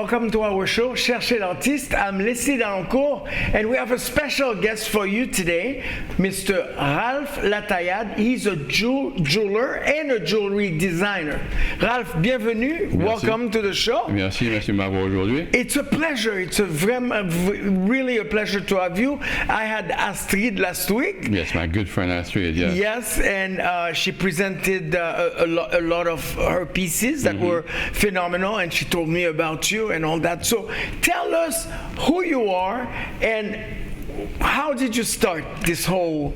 welcome to our show, Chercher l'artiste. I'm Leslie Dalencour, and we have a special guest for you today, Mr. RALPH LATAILLADE. He's a jeweler and a jewelry designer. Ralph, bienvenue. Merci. Welcome to the show. Merci de m'avoir aujourd'hui. It's a pleasure. It's really a pleasure to have you. I had Astrid last week. Yes, my good friend Astrid, yeah. Yes, and she presented a lot of her pieces that were phenomenal, and she told me about you and all that. So tell us who you are and how did you start this whole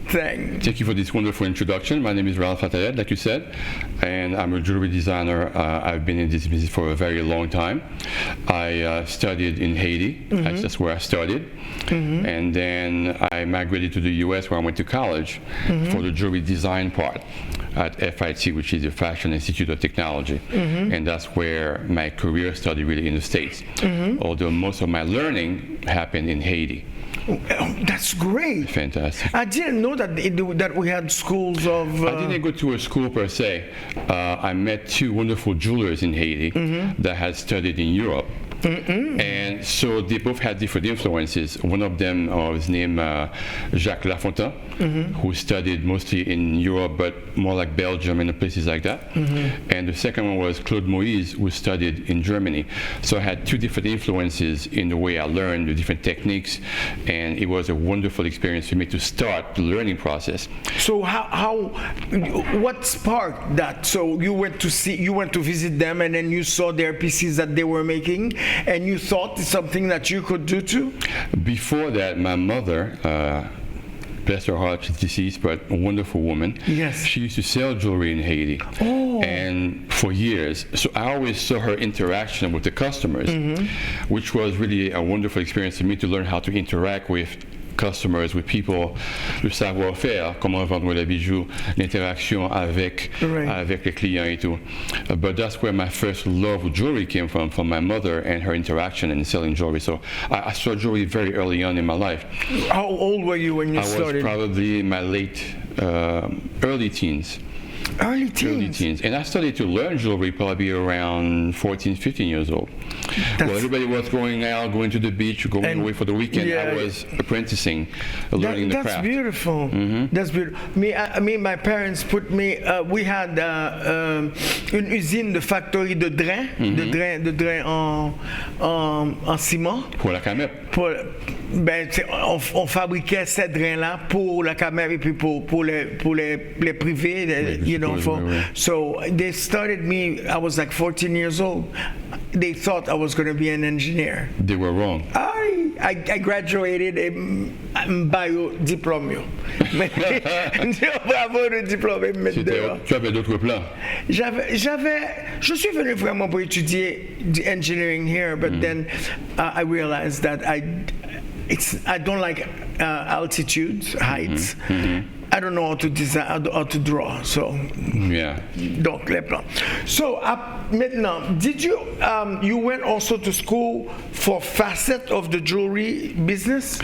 thing? Thank you for this wonderful introduction. My name is RALPH LATAILLADE, like you said, and I'm a jewelry designer. I've been in this business for a very long time. I studied in Haiti. That's where I started. And then I migrated to the US, where I went to college for the jewelry design part at FIT, which is the Fashion Institute of Technology. And that's where my career started, really, in the States. Although most of my learning happened in Haiti. Oh, that's great. Fantastic. I didn't know that we had schools of... I didn't go to a school per se. I met two wonderful jewelers in Haiti that had studied in Europe. And so they both had different influences. One of them was named Jacques Lafontaine, who studied mostly in Europe, but more like Belgium and places like that. And the second one was Claude Moïse, who studied in Germany. So I had two different influences in the way I learned, the different techniques, and it was a wonderful experience for me to start the learning process. So what sparked that? So you went to visit them, and then you saw their pieces that they were making, and you thought it's something that you could do too? Before that, my mother, bless her heart, she's deceased, but a wonderful woman. Yes. She used to sell jewelry in Haiti. Oh. And for years. So I always saw her interaction with the customers, which was really a wonderful experience for me to learn how to interact with customers, with people, le savoir-faire, comment vendre les bijoux, l'interaction avec les clients et tout. But that's where my first love of jewelry came from my mother and her interaction in selling jewelry. So I saw jewelry very early on in my life. How old were you when you started? I was probably in my early teens. Early teens. And I started to learn jewelry probably around 14, 15 years old. Well, everybody was going to the beach, going away for the weekend. I was apprenticing, learning the craft. That's beautiful. That's beautiful. Me, my parents put me, we had une usine de factory de drains en ciment. Pour la camep. On fabriquait ces drains-là pour la camep et puis pour les privés, you know. So they started me, I was like 14 years old. They thought I was going to be an engineer. They were wrong. I graduated bio-diplôme. Bravo le diplôme. Tu avais d'autres plans? Je suis venu vraiment pour étudier engineering here, but then I realized that I don't like altitudes, heights. I don't know how to design, how to draw, so yeah. Donc les plans. So maintenant, did you went also to school for facet of the jewelry business?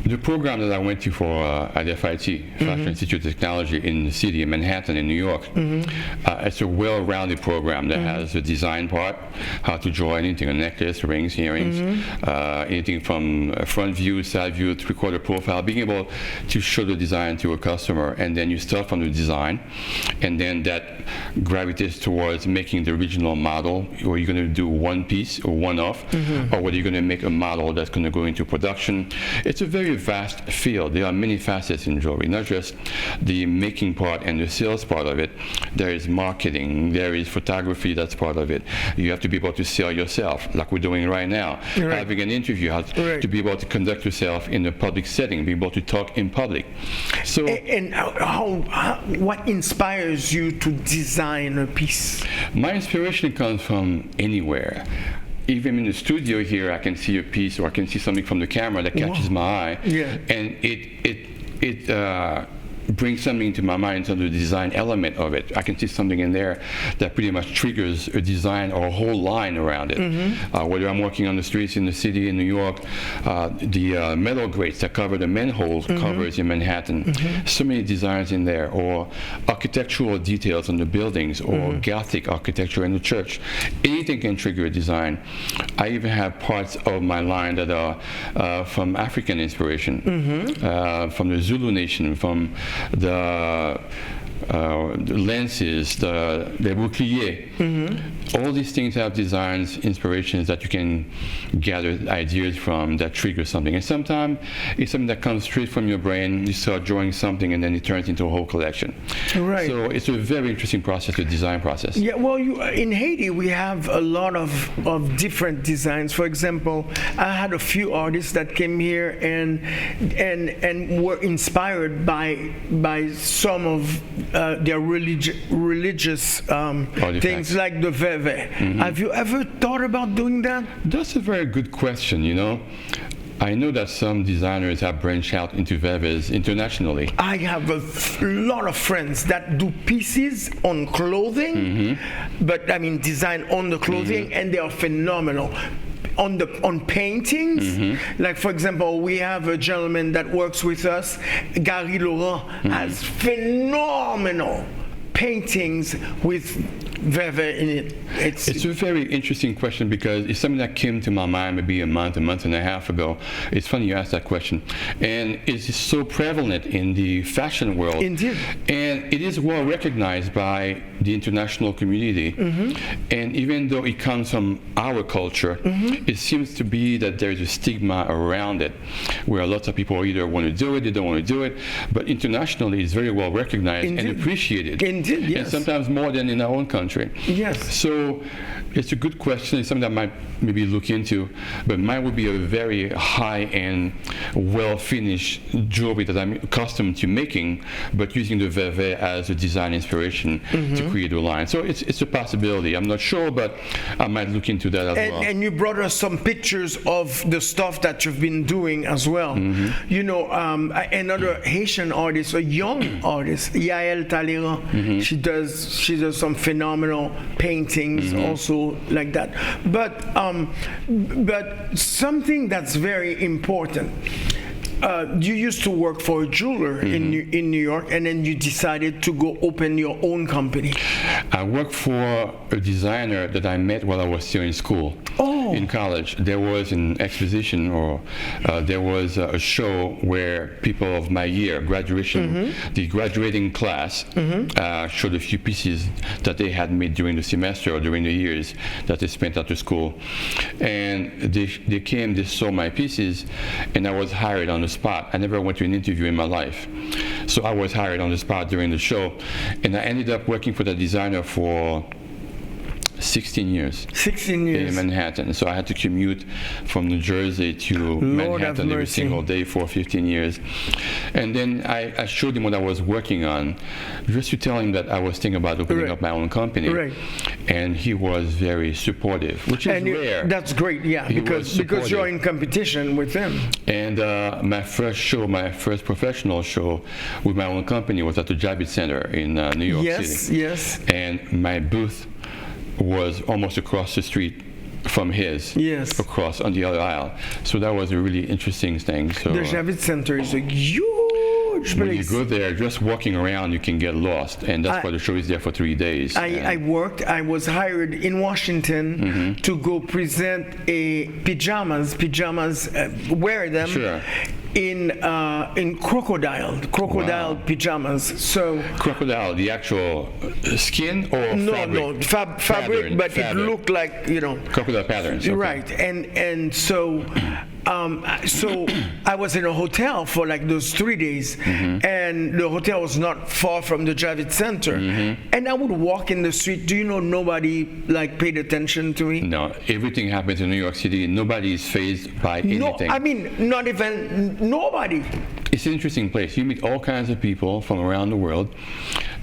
The program that I went to for at FIT, Fashion Institute of Technology in the city of Manhattan in New York, it's a well-rounded program that has a design part, how to draw anything, a necklace, rings, earrings, anything from a front view, side view, three-quarter profile, being able to show the design to a customer, and then you start from the design, and then that gravitates towards making the original model, or you're going to do one piece or one-off, or whether you're going to make a model that's going to go into production. It's a very vast field. There are many facets in jewelry, not just the making part and the sales part of it. There is marketing, there is photography, that's part of it. You have to be able to sell yourself, like we're doing right now. Having an interview, to be able to conduct yourself in a public setting, be able to talk in public. So, and what inspires you to design a piece? My inspiration comes from anywhere. Even in the studio here, I can see a piece, or I can see something from the camera that catches my eye, and it bring something to my mind in terms of the design element of it. I can see something in there that pretty much triggers a design or a whole line around it. Whether I'm walking on the streets in the city in New York, the metal grates that cover the manhole covers in Manhattan, so many designs in there, or architectural details on the buildings, or Gothic architecture in the church. Anything can trigger a design. I even have parts of my line that are from African inspiration, from the Zulu nation, from the lenses, the boucliers. All these things have designs, inspirations that you can gather ideas from that trigger something. And sometimes it's something that comes straight from your brain. You start drawing something and then it turns into a whole collection. Right. So it's a very interesting process, the design process. Yeah, well, in Haiti, we have a lot of different designs. For example, I had a few artists that came here and were inspired by some of their religious things, like the veve. Have you ever thought about doing that? That's a very good question, you know. I know that some designers have branched out into veves internationally. I have a lot of friends that do pieces on clothing, but I mean design on the clothing, and they are phenomenal. On paintings, like for example, we have a gentleman that works with us, Gary Laurent, has phenomenal paintings with veve in it. It's a very interesting question because it's something that came to my mind maybe a month and a half ago. It's funny you asked that question. And it's so prevalent in the fashion world. Indeed. And it is well recognized by the international community. And even though it comes from our culture, it seems to be that there's a stigma around it, where lots of people either want to do it, they don't want to do it. But internationally, it's very well recognized and appreciated. Indeed, yes. And sometimes more than in our own country. Yes. So it's a good question. It's something that I might maybe look into, but mine would be a very high-end, well-finished jewelry that I'm accustomed to making, but using the veve as a design inspiration to create a line. So it's a possibility. I'm not sure, but I might look into that as well. And you brought us some pictures of the stuff that you've been doing as well. You know, another Haitian artist, a young artist, Yael Talleyrand, she does some phenomenal paintings also like that. But something that's very important. You used to work for a jeweler in New York, and then you decided to go open your own company. I worked for a designer that I met while I was still in school. In college, there was an exposition, or there was a show where people of my year, graduation, the graduating class, showed a few pieces that they had made during the semester or during the years that they spent after school. And they came, they saw my pieces, and I was hired on the spot. I never went to an interview in my life. So I was hired on the spot during the show, and I ended up working for the designer for 16 years. 16 years. In Manhattan. So I had to commute from New Jersey to Manhattan every single day for 15 years. And then I showed him what I was working on, just to tell him that I was thinking about opening up my own company. And he was very supportive, which is rare. That's great, yeah, because you're in competition with him. And my first show, my first professional show with my own company was at the Javits Center in New York City. Yes. And my booth was almost across the street from his, across on the other aisle. So that was a really interesting thing. So the Javits Center is a huge place. When you go there, just walking around, you can get lost, and that's why the show is there for 3 days. I was hired in Washington to go present pajamas, wear them. In crocodile pajamas. So crocodile, the actual skin or fabric? No, fabric, but it looked like, you know, crocodile patterns. Right, and so I was in a hotel for like those 3 days, and the hotel was not far from the Javits Center, and I would walk in the street. Do you know, nobody like paid attention to me? No, everything happens in New York City. Nobody is fazed by anything. No, I mean, not even nobody. It's an interesting place. You meet all kinds of people from around the world.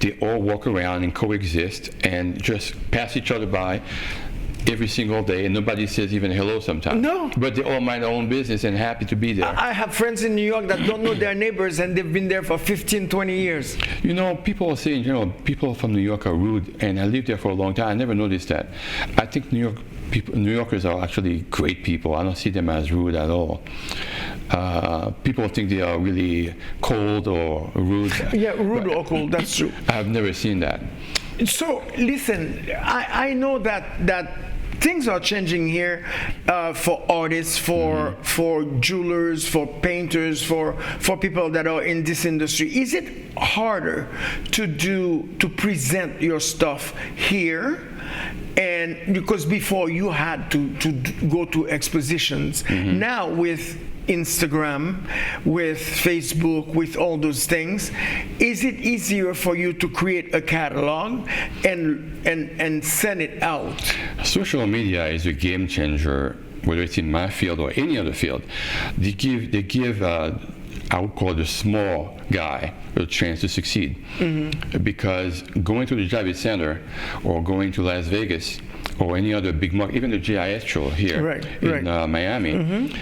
They all walk around and coexist and just pass each other by. every single day, and nobody says even hello sometimes. No. But they all mind their own business and happy to be there. I have friends in New York that don't know their neighbors, and they've been there for 15, 20 years. You know, people say in general, people from New York are rude, and I lived there for a long time. I never noticed that. I think New Yorkers are actually great people. I don't see them as rude at all. People think they are really cold or rude. Yeah, rude or cold, that's true. I've never seen that. So, listen, I know that things are changing here for artists, for jewelers, for painters, for people that are in this industry. Is it harder to present your stuff here? And because before you had to go to expositions, now with Instagram, with Facebook, with all those things, is it easier for you to create a catalog and send it out? Social media is a game changer, whether it's in my field or any other field. They give I would call the small guy a chance to succeed, because going to the Javits Center or going to Las Vegas or any other big market, even the GIS show here in Miami,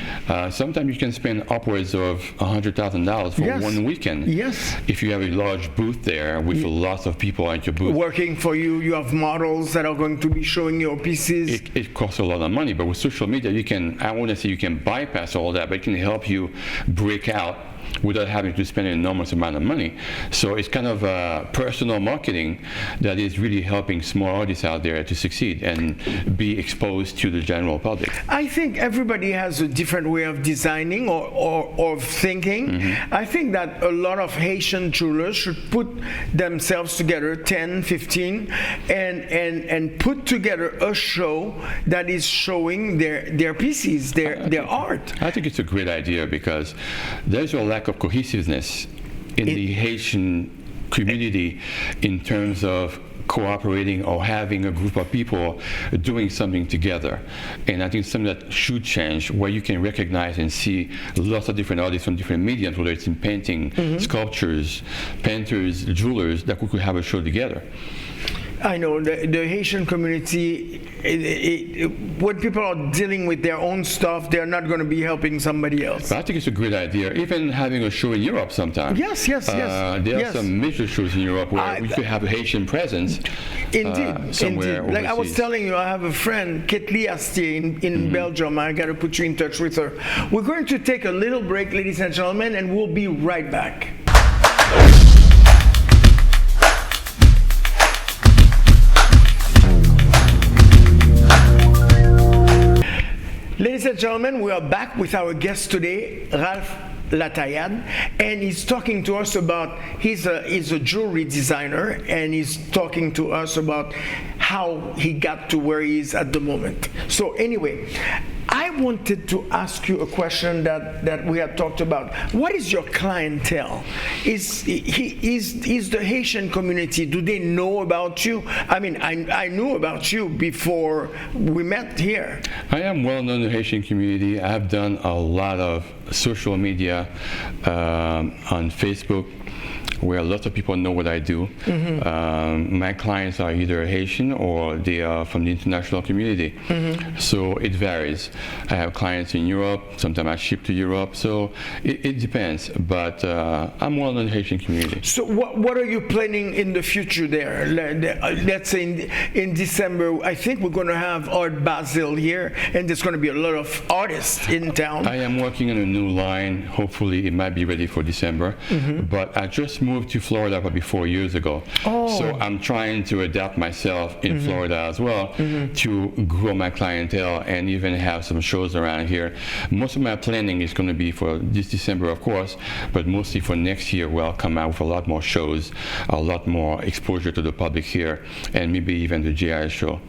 sometimes you can spend upwards of $100,000 for one weekend. Yes. If you have a large booth there with lots of people at your booth. Working for you, you have models that are going to be showing your pieces. It costs a lot of money, but with social media, you can, I wouldn't say you can bypass all that, but it can help you break out without having to spend an enormous amount of money. So it's kind of personal marketing that is really helping small artists out there to succeed and be exposed to the general public. I think everybody has a different way of designing or thinking. I think that a lot of Haitian jewelers should put themselves together, 10, 15, and put together a show that is showing their pieces, their art. I think it's a great idea because there's a lack of cohesiveness in the Haitian community in terms of cooperating or having a group of people doing something together. And I think it's something that should change, where you can recognize and see lots of different artists from different mediums, whether it's in painting, sculptures, painters, jewelers, that we could have a show together. I know the Haitian community, when people are dealing with their own stuff, they're not going to be helping somebody else. But I think it's a great idea. Even having a show in Europe sometime. Yes. There are some major shows in Europe where we could have a Haitian presence. Somewhere overseas. Like I was telling you, I have a friend, Ketli Astier, in Belgium. I got to put you in touch with her. We're going to take a little break, ladies and gentlemen, and we'll be right back. Ladies and gentlemen, we are back with our guest today, RALPH LATAILLADE, and he's talking to us about, he's a jewelry designer, and he's talking to us about how he got to where he is at the moment. So anyway, I wanted to ask you a question that we had talked about. What is your clientele? Is the Haitian community, do they know about you? I mean, I knew about you before we met here. I am well known in the Haitian community. I've done a lot of social media on Facebook, where lots of people know what I do. My clients are either Haitian or they are from the international community. So it varies. I have clients in Europe, sometimes I ship to Europe, so it depends. But I'm well known in the Haitian community. So what are you planning in the future there? Let's say in December, I think we're going to have Art Basel here, and there's going to be a lot of artists in town. I am working on a new line. Hopefully it might be ready for December. But I just moved to Florida probably 4 years ago. So I'm trying to adapt myself in Florida as well to grow my clientele and even have some shows around here. Most of my planning is going to be for this December, of course, but mostly for next year, where I'll come out with a lot more shows, a lot more exposure to the public here, and maybe even the GIS show.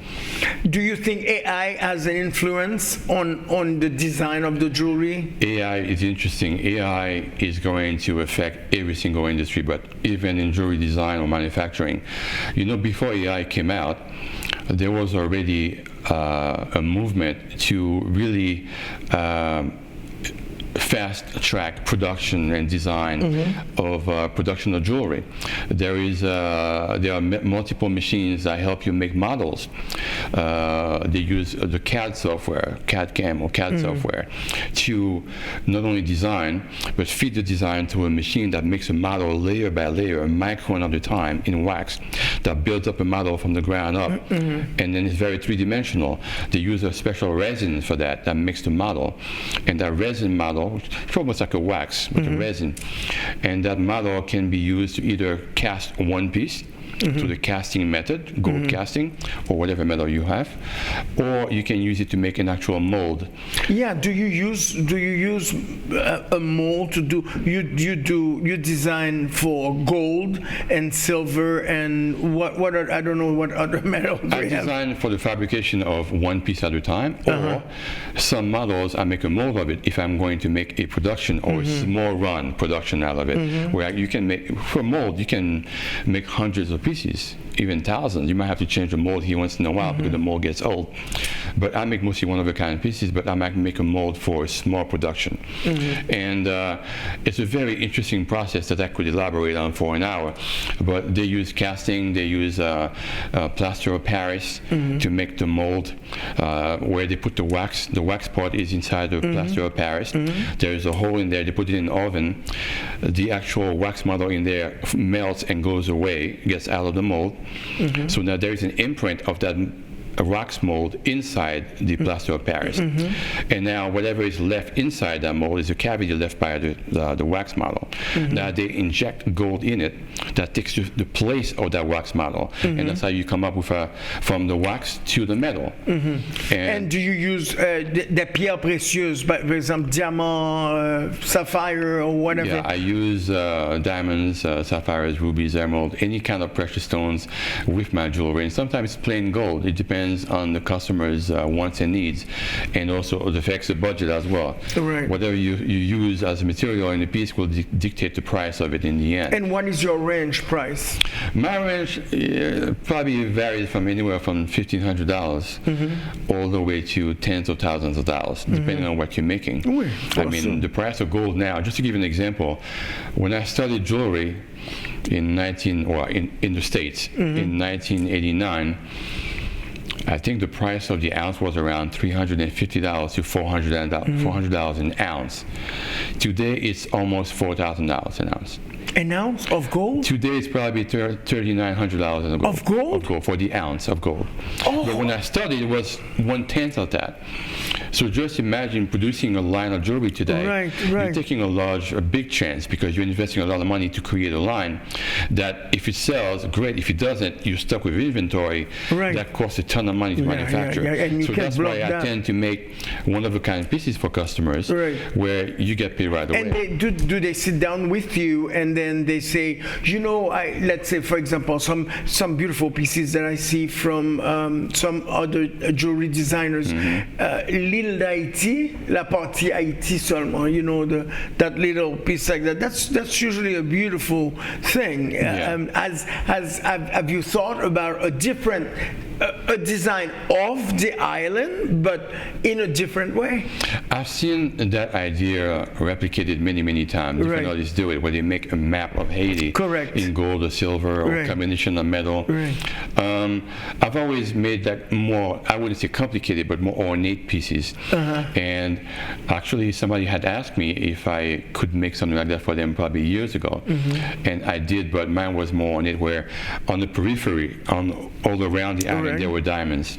Do you think AI has an influence on the design of the jewelry? AI is interesting. AI is going to affect every single industry, but even in jewelry design or manufacturing. You know, before AI came out, there was already a movement to really fast-track production and design of production of jewelry. There are multiple machines that help you make models. They use the CAD software, CAD-CAM or CAD software, to not only design, but feed the design to a machine that makes a model layer by layer, a micron at a time in wax, that builds up a model from the ground up, and then it's very three-dimensional. They use a special resin for that makes the model, and that resin model, it's almost like a wax with a resin, and that model can be used to either cast one piece through the casting method, gold casting, or whatever metal you have, or you can use it to make an actual mold. Yeah. Do you use a mold to do? You design for gold and silver and what are, I don't know what other metals. I design for the fabrication of one piece at a time, or some models I make a mold of it if I'm going to make a production or a small run production out of it, where you can make, for a mold you can make hundreds of pieces, even thousands. You might have to change the mold here once in a while because the mold gets old. But I make mostly one-of-a-kind pieces, but I might make a mold for a small production. And it's a very interesting process that I could elaborate on for an hour. But they use casting, they use plaster of Paris to make the mold, where they put the wax. The wax part is inside the plaster of Paris. There's a hole in there, they put it in the oven. The actual wax model in there melts and goes away, gets out of the mold. So now there is an imprint of that wax mold inside the plaster of Paris. And now whatever is left inside that mold is a cavity left by the wax model. Now they inject gold in it that takes the place of that wax model. And that's how you come up with from the wax to the metal. And do you use des pierres précieuses, for example, diamant, sapphire, or whatever? Yeah, I use diamonds, sapphires, rubies, emerald, any kind of precious stones with my jewelry. And sometimes it's plain gold. It depends on the customer's wants and needs, and also it affects the budget as well. Right. Whatever you use as a material in the piece will dictate the price of it in the end. And what is your range price? My range probably varies from anywhere from $1,500 all the way to tens of thousands of dollars, depending on what you're making. I mean, the price of gold now, just to give you an example, when I studied jewelry in the States in 1989, I think the price of the ounce was around $350 to $400 an ounce. Today it's almost $4,000 an ounce. An ounce of gold? Today it's probably $3,900 gold. Of gold? Of gold, for the ounce of gold. But when I studied, it was 1/10 of that. So just imagine producing a line of jewelry today. You're taking a big chance, because you're investing a lot of money to create a line that if it sells, great. If it doesn't, you're stuck with inventory. That costs a ton of money to manufacture. So that's why I tend to make one-of-a-kind pieces for customers where you get paid right away. And do they sit down with you and then they say, you know, let's say, for example, some beautiful pieces that I see from some other jewelry designers, l'île d'Haïti, la partie Haïti seulement, you know, that little piece like that. That's usually a beautiful thing. Have you thought about a different a design of the island, but in a different way? I've seen that idea replicated many times. Different artists do it, where they make a map of Haiti in gold or silver or combination of metal. I've always made that more, I wouldn't say complicated, but more ornate pieces. And actually somebody had asked me if I could make something like that for them probably years ago. And I did, but mine was more ornate, where on the periphery, all around the island, there were diamonds.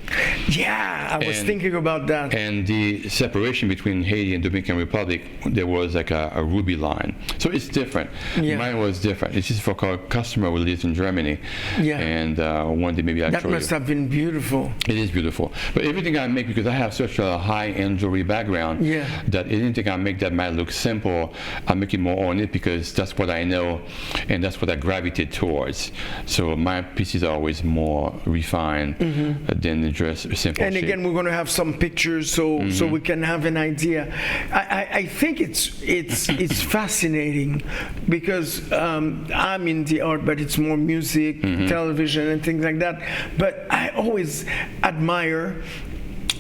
Yeah, I was thinking about that. And the separation between Haiti and Dominican Republic, there was like a ruby line. So it's different. Mine was different. It's just for a customer who lives in Germany. And one day maybe I'll show you. That must have been beautiful. It is beautiful. But everything I make, because I have such a high-end jewelry background, that anything I make that might look simple, I make it more ornate, because that's what I know and that's what I gravitate towards. So my pieces are always more refined than just simple And shape. again, we're going to have some pictures so we can have an idea. I think it's fascinating, because I'm in the art, but it's more music, television, and things like that. But I always admire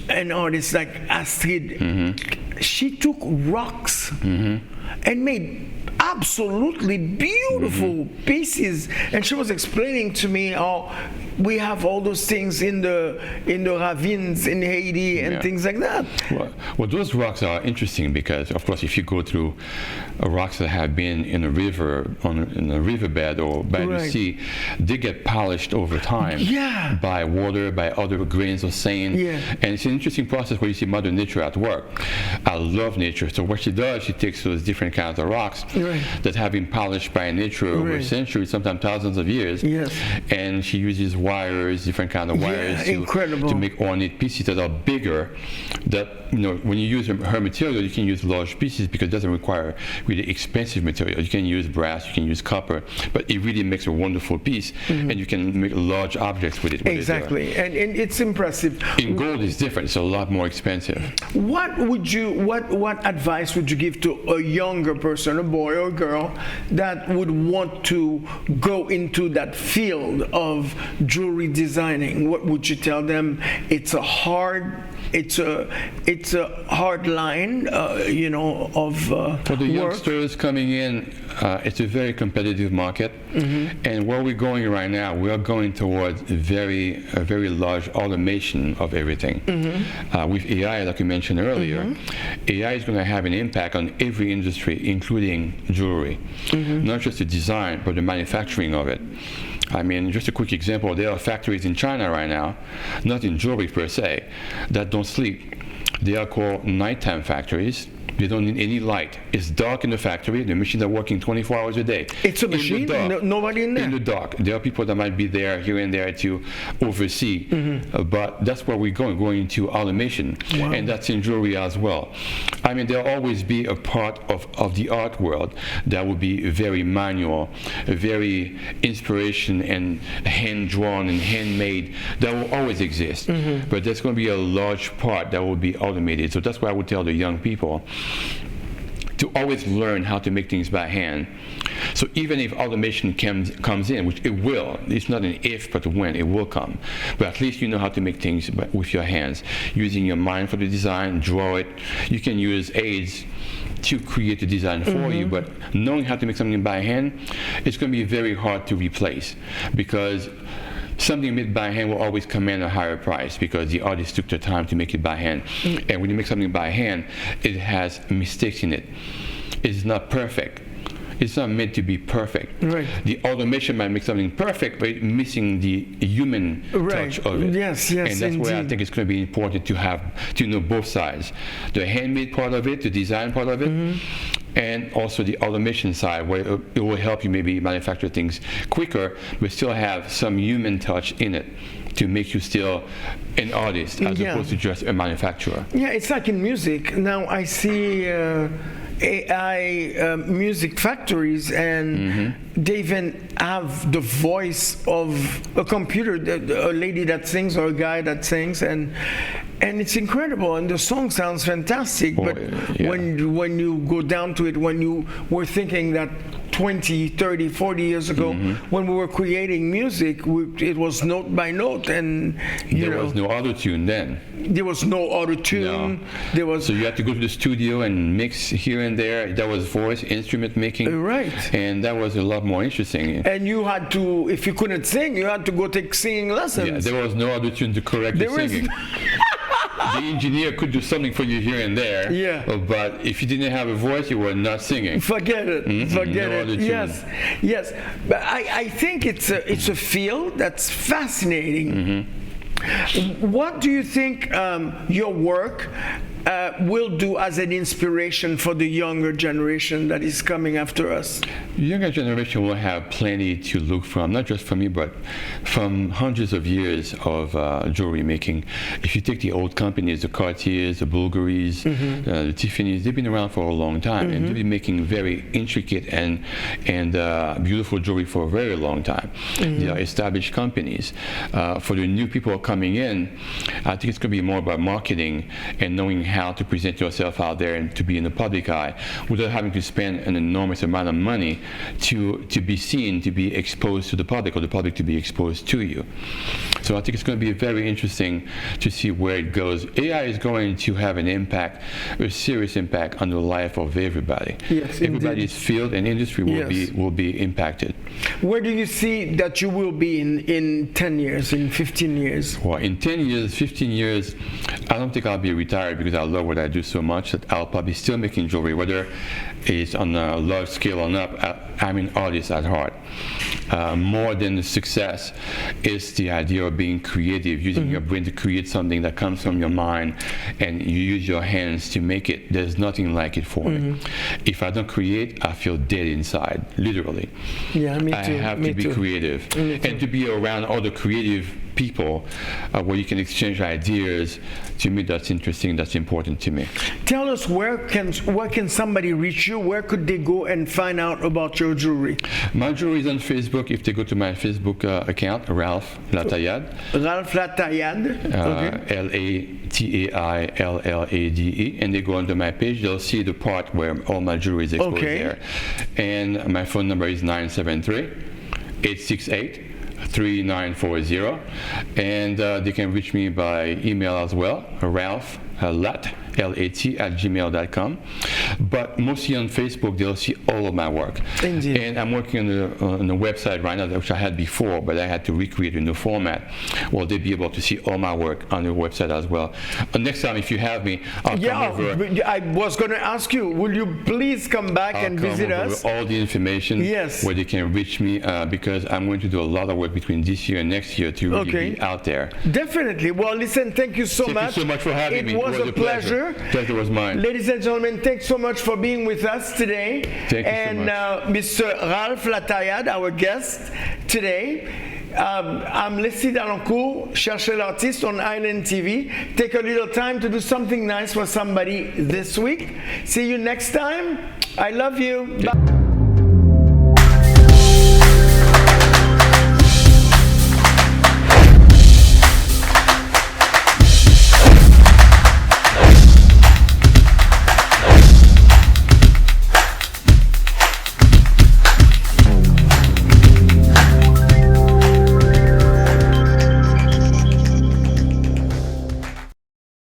an artist like Astrid. she took rocks and made absolutely beautiful pieces, and she was explaining to me how we have all those things in the ravines in Haiti and things like that. Well, those rocks are interesting because, of course, if you go through rocks that have been in a river, in a riverbed or by the sea, they get polished over time by water, by other grains of sand. And it's an interesting process where you see Mother Nature at work. I love nature. So what she does, she takes those different kinds of rocks that have been polished by nature over centuries, sometimes thousands of years, and she uses wires, different kind of wires to make ornate pieces that are bigger. That, you know, when you use her material, you can use large pieces because it doesn't require really expensive material. You can use brass, you can use copper, but it really makes a wonderful piece, and you can make large objects with it. Exactly, and it's impressive. In gold, it's different. It's a lot more expensive. What advice would you give to a younger person, a boy or a girl, that would want to go into that field of jewelry designing? What would you tell them? It's a hard line, you know, of for the youngsters coming in. It's a very competitive market, and where we're going right now, we are going towards a very large automation of everything. With AI, like you mentioned earlier, AI is going to have an impact on every industry, including jewelry, not just the design, but the manufacturing of it. I mean, just a quick example, there are factories in China right now, not in jewelry per se, that don't sleep. They are called nighttime factories. They don't need any light. It's dark in the factory. The machines are working 24 hours a day. It's a machine? Nobody in there? In the dark. There are people that might be there here and there to oversee. But that's where we're going into automation. And that's in jewelry as well. I mean, there'll always be a part of the art world that will be very manual, very inspiration and hand-drawn and handmade. That will always exist. But there's going to be a large part that will be automated. So that's why I would tell the young people to always learn how to make things by hand. So even if automation comes in, which it will, it's not an if but a when, it will come. But at least you know how to make things with your hands, using your mind for the design, draw it. You can use aids to create the design for you, but knowing how to make something by hand, it's going to be very hard to replace, because something made by hand will always command a higher price because the artist took the time to make it by hand. And when you make something by hand, it has mistakes in it. It's not perfect. It's not meant to be perfect. The automation might make something perfect, but missing the human touch of it. Yes, and that's where I think it's going to be important to know both sides. The handmade part of it, the design part of it, and also the automation side, where it will help you maybe manufacture things quicker, but still have some human touch in it to make you still an artist as opposed to just a manufacturer. Yeah, it's like in music. Now I see AI music factories, and they even have the voice of a computer, a lady that sings or a guy that sings, and it's incredible, and the song sounds fantastic. But when you go down to it, when you were thinking that 20, 30, 40 years ago, when we were creating music, it was note by note, and there was no auto-tune then. There was no auto-tune. So you had to go to the studio and mix here and there. That was voice, instrument making. And that was a lot more interesting. And you had to, if you couldn't sing, you had to go take singing lessons. Yeah, there was no auto-tune to correct the singing. The engineer could do something for you here and there, but if you didn't have a voice, you were not singing. Forget it. Forget it. Yes. But I think it's a field that's fascinating. What do you think your work will do as an inspiration for the younger generation that is coming after us? The younger generation will have plenty to look from, not just from me, but from hundreds of years of jewelry making. If you take the old companies, the Cartiers, the Bulgaris, the Tiffany's, they've been around for a long time, and they've been making very intricate and beautiful jewelry for a very long time. They are established companies. For the new people coming in, I think it's going to be more about marketing and knowing how to present yourself out there and to be in the public eye without having to spend an enormous amount of money to be seen, to be exposed to the public, or the public to be exposed to you. So I think it's going to be very interesting to see where it goes. AI is going to have an impact, a serious impact on the life of everybody. Yes, everybody's field and industry will Yes. will be impacted. Where do you see that you will be in 10 years, in 15 years? Well, in 10 years, 15 years, I don't think I'll be retired because I love what I do so much that I'll probably still making jewelry, whether it's on a large scale or not. I'm an artist at heart. More than the success is the idea of being creative, using your brain to create something that comes from your mind, and you use your hands to make it. There's nothing like it for me. If I don't create, I feel dead inside, literally. Yeah, me too. I have to be creative, and to be around other creative people where you can exchange ideas. To me, that's interesting. That's important to me. Tell us where can somebody reach you? Where could they go and find out about your jewelry? My jewelry is on Facebook. If they go to my Facebook account, RALPH LATAILLADE. RALPH LATAILLADE. LATAILLADE, and they go onto my page, they'll see the part where all my jewelry is exposed there. And my phone number is 973-868-3940, and they can reach me by email as well, Ralph Lat, lat@gmail.com. But mostly on Facebook, they'll see all of my work. Indeed. And I'm working on the website right now, which I had before, but I had to recreate a new format. Well, they'll be able to see all my work on the website as well. Next time, if you have me, I'll come over. I was going to ask you, will you please come back and visit us? With all the information where they can reach me, because I'm going to do a lot of work between this year and next year to really be out there. Definitely. Well, listen, thank you so much. Thank you so much for having me. It was a pleasure. Pleasure was mine. Ladies and gentlemen, thanks so much for being with us today. Thank you and so much. Mr. RALPH LATAILLADE, our guest today. I'm Leslie Dalencour, Chercher l'artiste on Island TV. Take a little time to do something nice for somebody this week. See you next time. I love you. Bye.